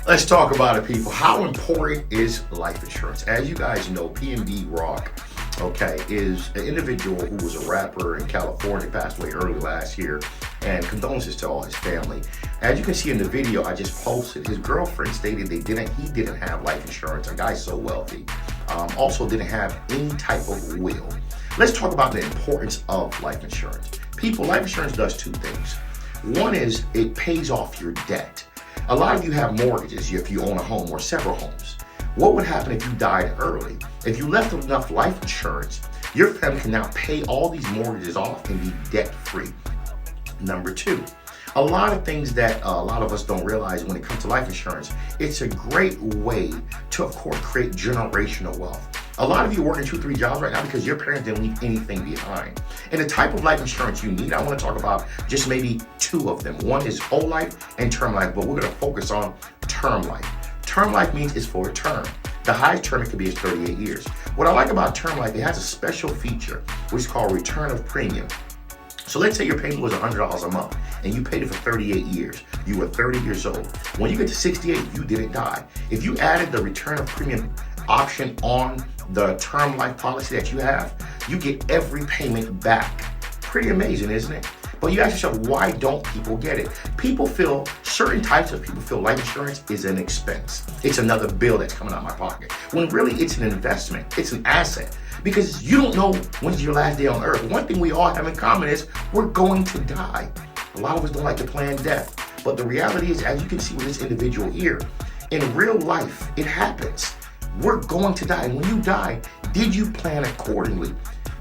Let's talk about it, people. How important is life insurance? As you guys know, PNB Rock, okay, is an individual who was a rapper in California, passed away early last year, and condolences to all his family. As you can see in the video I just posted, his girlfriend stated he didn't have life insurance. A guy so wealthy, also didn't have any type of will. Let's talk about the importance of life insurance. People, life insurance does two things. One is it pays off your debt. A lot of you have mortgages if you own a home or several homes. What would happen if you died early? If you left enough life insurance, your family can now pay all these mortgages off and be debt-free. Number two, a lot of things that a lot of us don't realize when it comes to life insurance, it's a great way to, of course, create generational wealth. A lot of you are working 2-3 jobs right now because your parents didn't leave anything behind. And the type of life insurance you need, I want to talk about just maybe two of them. One is whole life and term life, but we're going to focus on term life. Term life means it's for a term. The highest term it could be is 38 years. What I like about term life, it has a special feature, which is called return of premium. So let's say your payment was $100 a month and you paid it for 38 years. You were 30 years old. When you get to 68, you didn't die. If you added the return of premium option on the term life policy that you have, you get every payment back. Pretty amazing, isn't it? But you ask yourself, why don't people get it? Certain types of people feel life insurance is an expense. It's another bill that's coming out of my pocket. When really it's an investment, it's an asset. Because you don't know when's your last day on earth. One thing we all have in common is we're going to die. A lot of us don't like to plan death. But the reality is, as you can see with this individual here, in real life, it happens. We're going to die. And when you die, did you plan accordingly?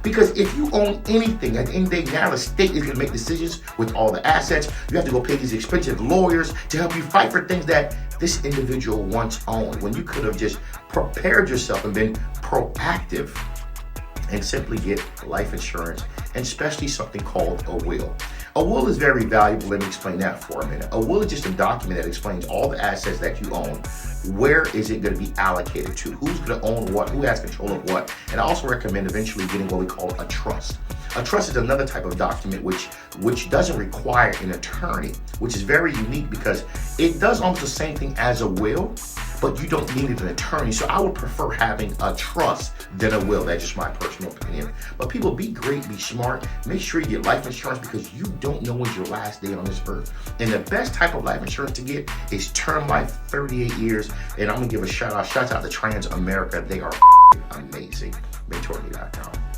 Because if you own anything, at the end of the day, now the state is going to make decisions with all the assets. You have to go pay these expensive lawyers to help you fight for things that this individual once owned, when you could have just prepared yourself and been proactive and simply get life insurance, and especially something called a will. A will is very valuable. Let me explain that for a minute. A will is just a document that explains all the assets that you own. Where is it going to be allocated to? Who's going to own what? Who has control of what? And I also recommend eventually getting what we call a trust. A trust is another type of document which doesn't require an attorney, which is very unique because it does almost the same thing as a will, but you don't need an attorney. So I would prefer having a trust than a will. That's just my personal opinion. But people, be great, be smart. Make sure you get life insurance because you don't know when's your last day on this earth. And the best type of life insurance to get is term life, 38 years. And I'm gonna give a shout out to Trans America. They are amazing. Mentourme.com.